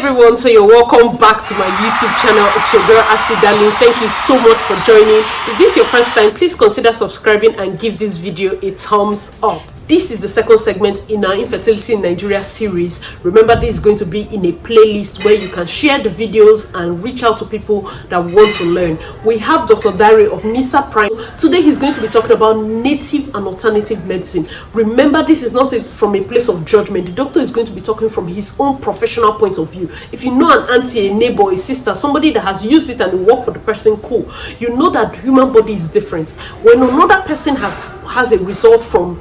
everyone, so you're welcome back to my YouTube channel. It's your girl Darlyn. Thank you so much for joining. If this is your first time, please consider subscribing and give this video a thumbs up. This is the second segment in our Infertility in Nigeria series. Remember, this is going to be in a playlist where you can share the videos and reach out to people that want to learn. We have Dr. Dare of NisaPrime. Today he's going to be talking about native and alternative medicine. Remember, this is not from a place of judgment. The doctor is going to be talking from his own professional point of view. If you know an auntie, a neighbor, a sister, somebody that has used it and it worked for the person, cool. You know that the human body is different. When another person has a result from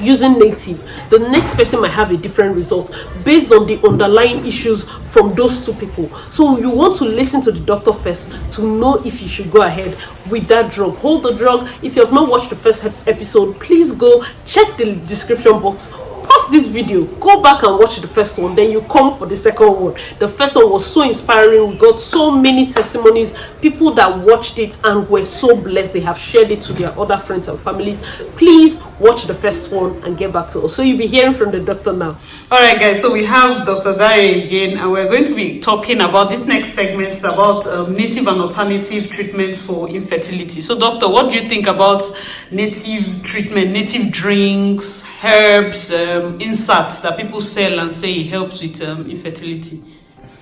using native, the next person might have a different result based on the underlying issues from those two people. So you want to listen to the doctor first to know if you should go ahead with that drug. Hold the drug. If you have not watched the first episode, please go check the description box. Pause this video, go back and watch the first one, then you come for the second one. The first one was so inspiring. We got so many testimonies, people that watched it and were so blessed. They have shared it to their other friends and families. Please watch the first one and get back to us. So you'll be hearing from the doctor now. All right, guys, so we have Dr. Dare again, and we're going to be talking about this next segment about native and alternative treatments for infertility. So doctor, what do you think about native treatment, native drinks, herbs, inserts that people sell and say it helps with infertility?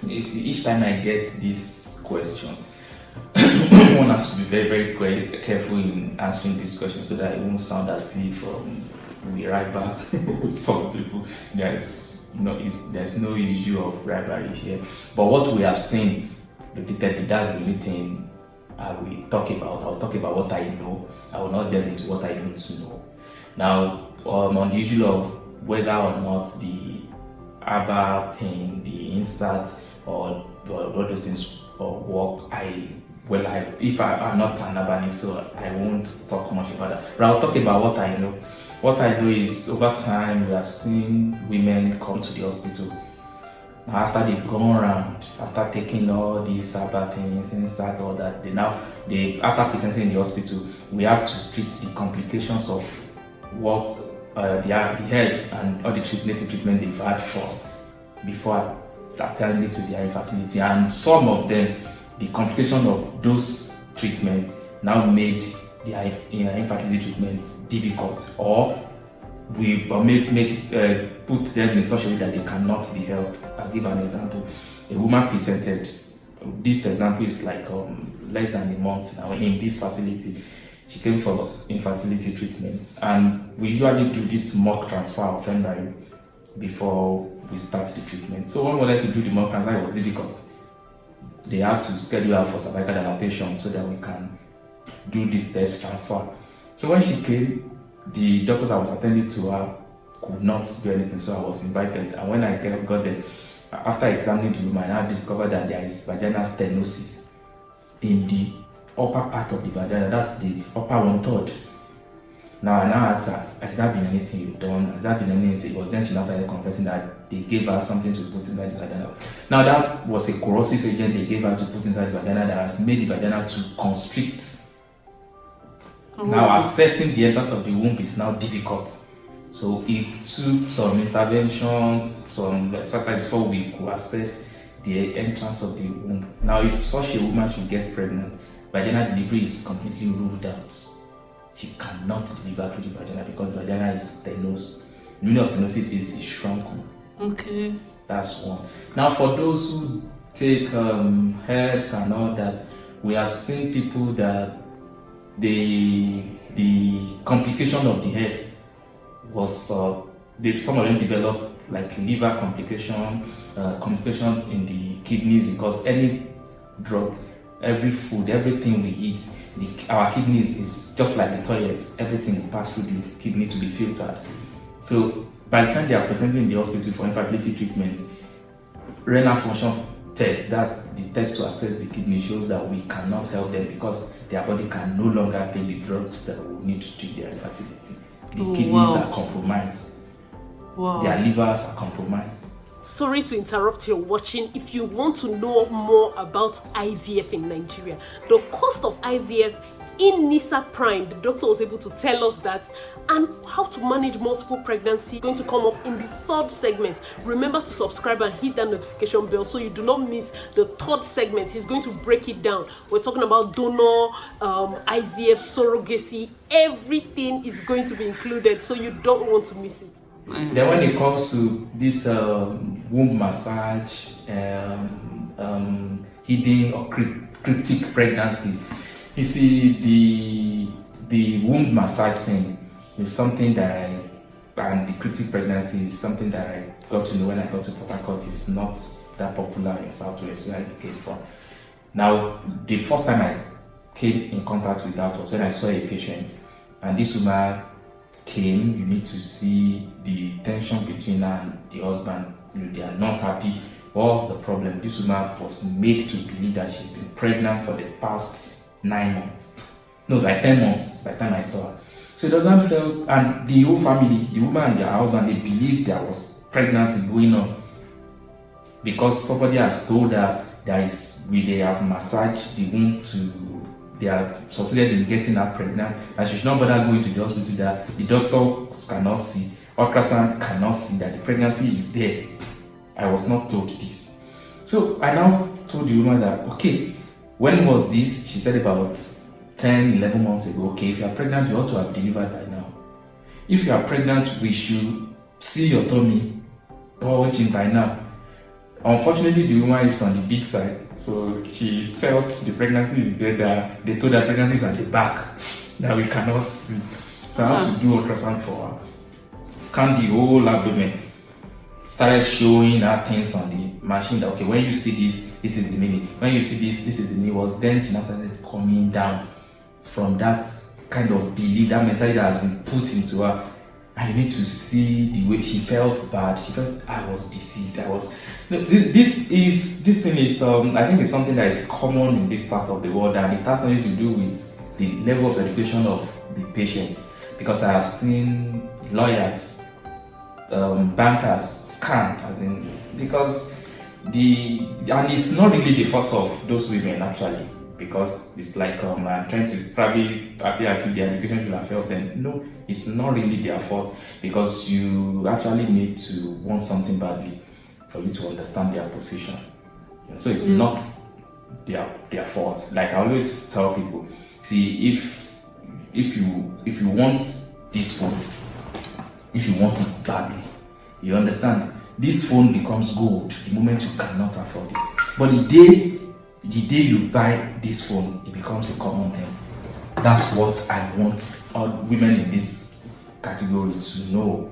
You see, each time I get this question, one has to be very, very careful in answering this question so that it won't sound as if we rival with some people. There's no issue of rivalry here. But what we have seen repeatedly, that's the only thing I will talk about. I'll talk about what I know. I will not delve into what I don't know. Now, on the issue of whether or not the herbal thing, the inserts or all those things work, if I'm not an herbalist, so I won't talk much about that. But I'll talk about what I know. What I know is, over time, we have seen women come to the hospital. Now, after they've gone around, after taking all these herbal things, insert, all that, after presenting in the hospital, we have to treat the complications of what the herbs and all the native treatment they've had first before attending to their infertility. And some of them, the complication of those treatments now made their infertility treatment difficult, or we put them in such a way that they cannot be helped. I'll give an example. A woman presented, this example is like less than a month now in this facility. She came for infertility treatment, and we usually do this mock transfer of embryo before we start the treatment. So when we wanted to do the mock transfer, it was difficult. They have to schedule her for cervical dilatation so that we can do this test transfer. So when she came, the doctor that was attending to her could not do anything, so I was invited. And when I got there, after examining the woman, I discovered that there is vaginal stenosis in the upper part of the vagina. That's the upper 1/3. Now I now asked her, has there been anything you've done? Has there been anything? It was then she now started confessing that they gave her something to put inside the vagina. Now that was a corrosive agent they gave her to put inside the vagina that has made the vagina to constrict. Now assessing the entrance of the womb is now difficult. So it took some intervention, sometimes before we could assess the entrance of the womb. Now if such a woman should get pregnant, vaginal delivery is completely ruled out. She cannot deliver through the vagina because the vagina is stenosed. The meaning of stenosis is shrunken. Okay. That's one. Now for those who take herbs and all that, we have seen people that the complication of the head was some of them developed like liver complication in the kidneys, because any drug, every food, everything we eat, our kidneys is just like the toilet. Everything will pass through the kidney to be filtered. So by the time they are presenting in the hospital for infertility treatment, renal function test, that's the test to assess the kidney, shows that we cannot help them because their body can no longer take the drugs that we need to treat their infertility. The kidneys are compromised. Their livers are compromised. Sorry to interrupt your watching. If you want to know more about IVF in Nigeria, the cost of IVF in NisaPrime, the doctor was able to tell us that, and how to manage multiple pregnancy going to come up in the third segment. Remember to subscribe and hit that notification bell so you do not miss the third segment. He's going to break it down. We're talking about donor, IVF, surrogacy. Everything is going to be included, so you don't want to miss it. Then when it comes to this womb massage, hidden or cryptic pregnancy, you see the womb massage thing is something that and the cryptic pregnancy is something that I got to know when I got to Port Harcourt. It's not that popular in Southwest where I came from. Now, the first time I came in contact with that was when I saw a patient, and this woman came. You need to see the tension between her and the husband. They are not happy. What was the problem? This woman was made to believe that she's been pregnant for the past 9 months. No, like 10 months by the time I saw her. So it doesn't feel, and the whole family, the woman and their husband, they believed there was pregnancy going on because somebody has told her they have massaged the womb they are succeeded in getting her pregnant, and she should not bother going to the hospital that the doctors cannot see, ultrasound cannot see that the pregnancy is there. I was not told this. So I now told the woman that, okay, when was this? She said about 10, 11 months ago. Okay, if you are pregnant, you ought to have delivered by now. If you are pregnant, we should see your tummy bulging by now. Unfortunately, the woman is on the big side, so she felt the pregnancy is there, that they told her pregnancy is at the back, that we cannot see. So I had to do ultrasound for her, scan the whole abdomen, started showing her things on the machine that, okay, when you see this is the mini. When you see this is the newest. Then she now started coming down from that kind of belief, that mentality that has been put into her. And you need to see the way she felt bad. She felt, I was deceived. This thing is I think it's something that is common in this part of the world, and it has something to do with the level of education of the patient. Because I have seen lawyers, bankers scam, as in, because and it's not really the fault of those women actually, because it's like I'm trying to probably appear as if the education should have helped them. No, it's not really their fault, because you actually need to want something badly for you to understand their position. So it's not their fault. Like I always tell people, see, if you want this phone, if you want it badly, you understand, this phone becomes gold the moment you cannot afford it. But the day you buy this phone, it becomes a common thing. That's what I want all women in this category to know.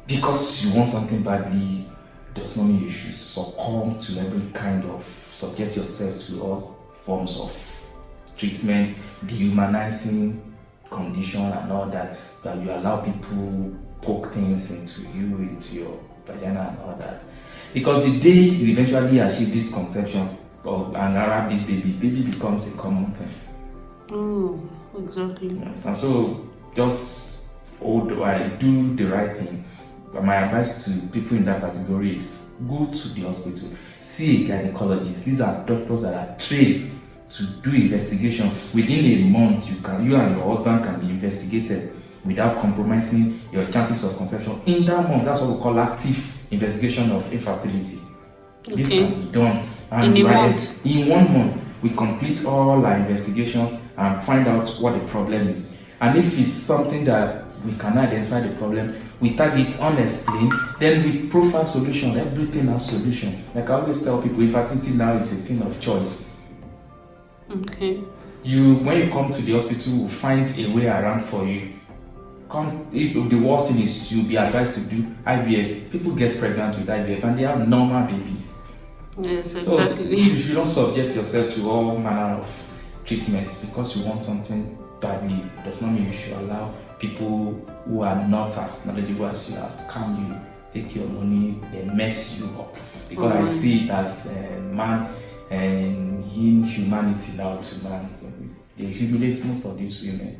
Because you want something badly does not mean you should succumb to every kind of, subject yourself to all forms of treatment, dehumanizing condition and all that you allow people poke things into you, into your vagina and all that. Because the day you eventually achieve this conception and have this baby becomes a common thing. Oh, exactly. Yes. And so just do the right thing. But my advice to people in that category is go to the hospital, see a gynecologist. These are doctors that are trained to do investigation. Within a month, you and your husband can be investigated without compromising your chances of conception. In that month, that's what we call active investigation of infertility. Okay. This can be done. And in 1 month, we complete all our investigations and find out what the problem is. And if it's something that we can identify the problem, we tag it unexplained, then we profile solution. Everything has solution. Like I always tell people, infertility now is a thing of choice. Okay. When you come to the hospital, we'll find a way around for you. The worst thing is you'll be advised to do IVF. People get pregnant with IVF and they have normal babies. Yes, exactly. So you should not subject yourself to all manner of treatments because you want something badly. Does not mean you should allow people who are not as knowledgeable as you scam you, take your money, then mess you up. Because I see it as man and inhumanity now to man. They humiliate most of these women.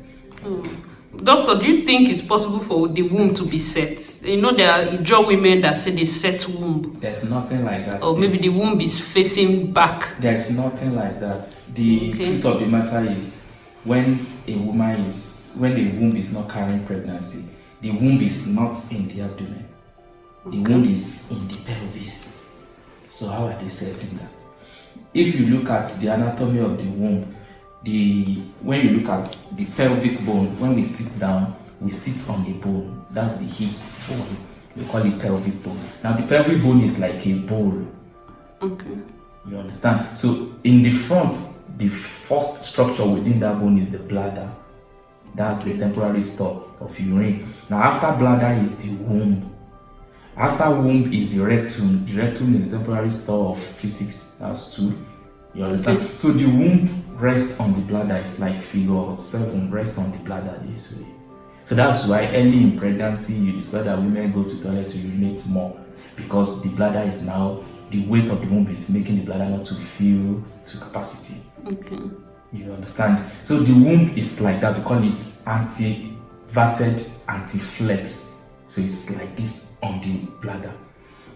Doctor, do you think it's possible for the womb to be set? You know, there are Ijaw women that say they set womb. There's nothing like that. Or maybe the womb is facing back. There's nothing like that. The truth of the matter is, when the womb is not carrying pregnancy, the womb is not in the abdomen. The womb is in the pelvis. So how are they setting that? If you look at the anatomy of the womb, when you look at the pelvic bone, when we sit down, we sit on the bone. That's the hip bone. We call it pelvic bone. Now the pelvic bone is like a bowl. Okay. You understand? So in the front, the first structure within that bone is the bladder. That's the temporary store of urine. Now after bladder is the womb. After womb is the rectum. The rectum is the temporary store of physics. That's stool. You understand? Okay. So the womb rests on the bladder. It's like figure 7, rest on the bladder this way. So that's why early in pregnancy you discover that women go to toilet to urinate more, because the bladder is now, the weight of the womb is making the bladder not to fill to capacity. Okay. You understand? So the womb is like that. We call it anti-verted, anti-flex. So it's like this on the bladder.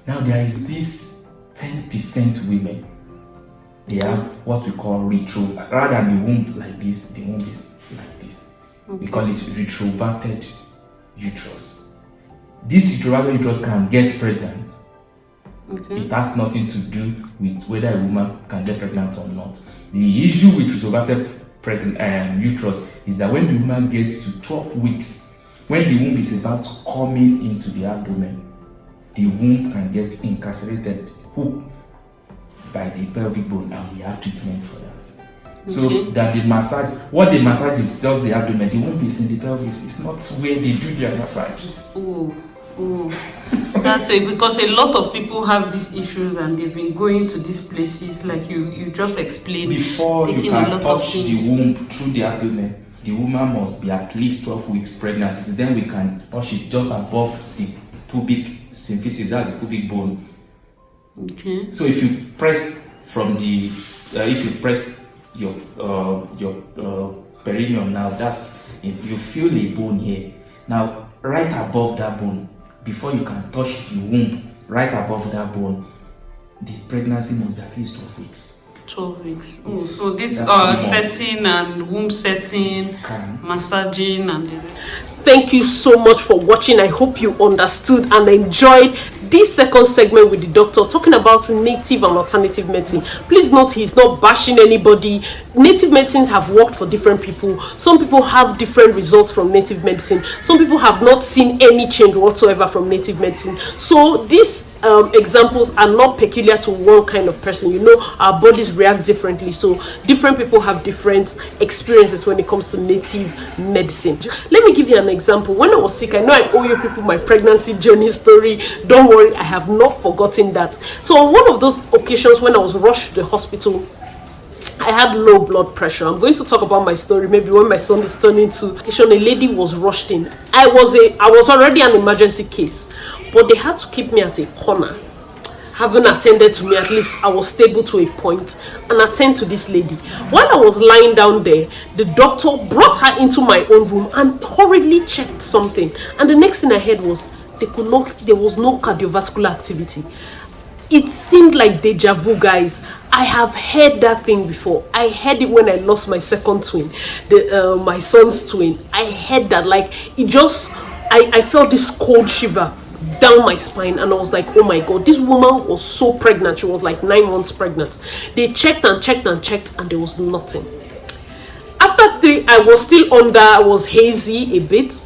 Now there is this 10% women. They have what we call rather than the womb like this, the womb is like this. Okay. We call it retroverted uterus. This retroverted uterus can get pregnant. Okay. It has nothing to do with whether a woman can get pregnant or not. The issue with retroverted uterus is that when the woman gets to 12 weeks, when the womb is about to come into the abdomen, the womb can get incarcerated, hooked by the pelvic bone, and we have treatment for that. So that the massage, what they massage is just the abdomen. The womb is in the pelvis. It's not where they do their massage. That's it, because a lot of people have these issues and they've been going to these places like you just explained. Before you can touch the womb through the abdomen, the woman must be at least 12 weeks pregnant. Then we can touch it just above the pubic symphysis. That's the pubic bone. Okay. So if you press from the, if you press your perineum now, you feel a bone here. Now right above that bone, before you can touch the womb, right above that bone, the pregnancy must be at least 12 weeks. 12 weeks. Yes. So this setting and womb setting, massaging and Thank you so much for watching. I hope you understood and enjoyed this second segment with the doctor talking about native and alternative medicine. Please note he's not bashing anybody. Native medicines have worked for different people. Some people have different results from native medicine. Some people have not seen any change whatsoever from native medicine. So these examples are not peculiar to one kind of person. You know, our bodies react differently, so different people have different experiences when it comes to native medicine. Let me give you an example. When I was sick, I know I owe you people my pregnancy journey story. Don't worry, I have not forgotten that. So on one of those occasions when I was rushed to the hospital, I had low blood pressure. I'm going to talk about my story maybe when my son is turning 2. A lady was rushed in. I was already an emergency case, but they had to keep me at a corner. Having attended to me, at least I was stable to a point, and attend to this lady. While I was lying down there, the doctor brought her into my own room and hurriedly checked something. And the next thing I heard was there was no cardiovascular activity. It seemed like deja vu, guys. I have heard that thing before. I heard it when I lost my second twin, my son's twin. I heard that, like, it just, I felt this cold shiver down my spine, and I was like, oh my god, this woman was so pregnant. She was like 9 months pregnant. They checked and checked and checked, and there was nothing. After 3, I was still under, I was hazy a bit.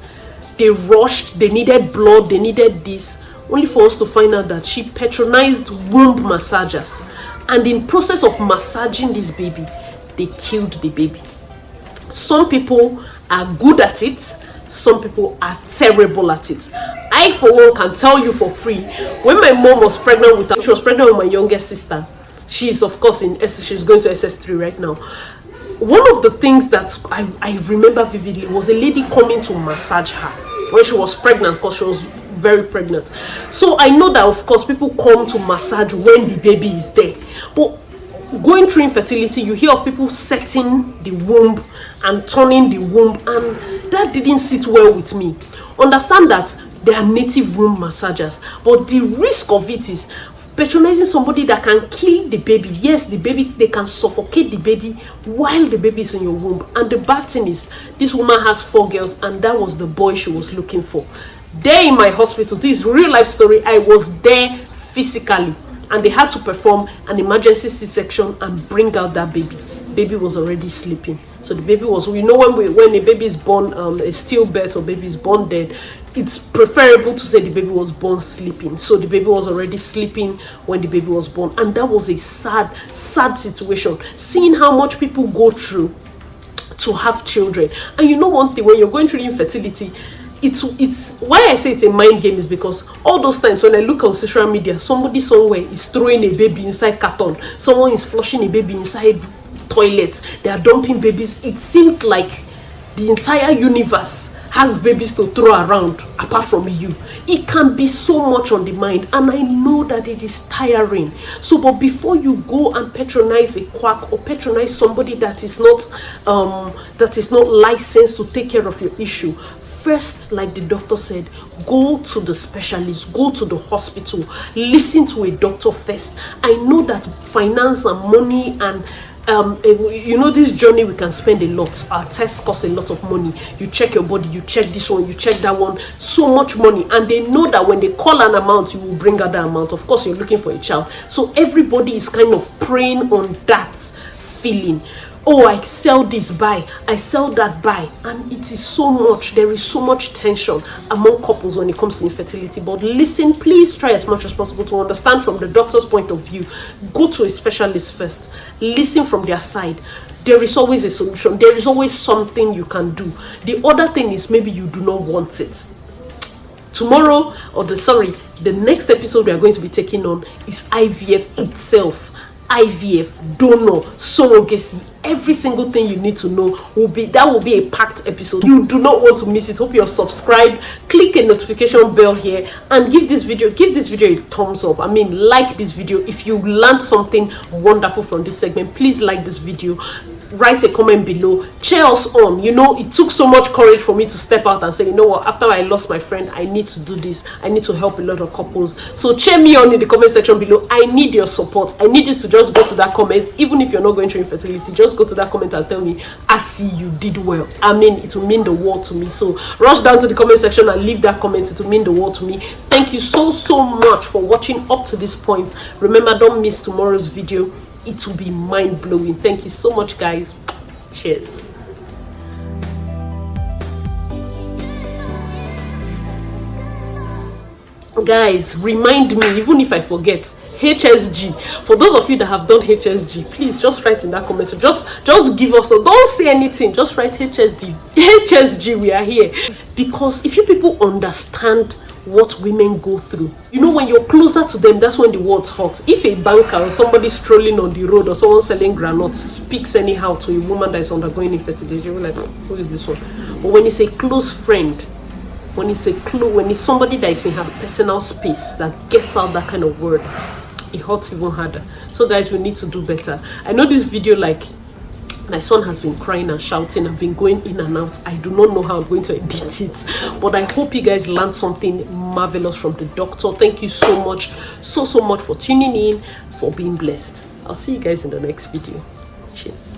They rushed, they needed blood, they needed this, only for us to find out that she patronized womb massagers, and in process of massaging this baby, they killed the baby. Some people are good at it, some people are terrible at it. I for one can tell you for free, when my mom was pregnant with her, she was pregnant with my youngest sister. She is of course she's going to SS3 right now. One of the things that I remember vividly was a lady coming to massage her when she was pregnant, because she was very pregnant. So I know that of course people come to massage when the baby is there, but going through infertility, you hear of people setting the womb and turning the womb, and that didn't sit well with me. Understand that they are native womb massagers, but the risk of it is patronizing somebody that can kill the baby. Yes, the baby, they can suffocate the baby while the baby is in your womb. And the bad thing is, this woman has 4 girls, and that was the boy she was looking for. There in my hospital, this is real life story. I was there physically, and they had to perform an emergency C-section and bring out that baby. Baby was already sleeping. So the baby was, you know, when a baby is born, a stillbirth or baby is born dead, it's preferable to say the baby was born sleeping. So the baby was already sleeping when the baby was born, and that was a sad situation. Seeing how much people go through to have children. And you know one thing, when you're going through infertility, it's why I say it's a mind game is because all those times when I look on social media, somebody somewhere is throwing a baby inside carton, someone is flushing a baby inside toilet, they are dumping babies. It seems like the entire universe has babies to throw around apart from you. It can be so much on the mind, and I know that it is tiring. So but before you go and patronize a quack or patronize somebody that is not licensed to take care of your issue, first, like the doctor said, go to the specialist, go to the hospital, listen to a doctor first. I know that finance and money and you know, this journey we can spend a lot. Our tests cost a lot of money. You check your body, you check this one, you check that one, so much money. And they know that when they call an amount, you will bring out that amount. Of course, you're looking for a child, so everybody is kind of preying on that feeling. Oh, I sell this, buy, I sell that, buy. And it is so much, there is so much tension among couples when it comes to infertility. But listen, please try as much as possible to understand from the doctor's point of view. Go to a specialist first, listen from their side. There is always a solution, there is always something you can do. The other thing is maybe you do not want it. Tomorrow, the next episode we are going to be taking on is IVF itself. IVF, donor, surrogacy, every single thing you need to know will be a packed episode. You do not want to miss it. Hope you're subscribed. Click a notification bell here and give this video a thumbs up. I mean, like this video. If you learned something wonderful from this segment, please like this video. Write a comment below, cheer us on. You know, it took so much courage for me to step out and say, you know what, after I lost my friend, I need to do this. I need to help a lot of couples. So cheer me on in the comment section below. I need your support. I need you to just go to that comment. Even if you're not going through infertility, just go to that comment and tell me, I see you did well. I mean, it will mean the world to me. So rush down to the comment section and leave that comment. It will mean the world to me. Thank you so much for watching up to this point. Remember, don't miss tomorrow's video. It will be mind-blowing. Thank you so much, guys. Cheers. Guys, remind me, even if I forget, HSG. For those of you that have done HSG, please just write in that comment. So just give us, don't say anything, just write HSG, we are here. Because if you people understand what women go through, you know, when you're closer to them, that's when the words hot. If a banker or somebody strolling on the road or someone selling granuts speaks anyhow to a woman that is undergoing infertility, you're like, who is this one? But when it's a close friend, when it's somebody that is in her personal space that gets out that kind of word, it hurts even harder. So guys, we need to do better. I know this video, like, my son has been crying and shouting and been going in and out. I do not know how I'm going to edit it, but I hope you guys learned something marvelous from the doctor. Thank you so much for tuning in, for being blessed. I'll see you guys in the next video. Cheers.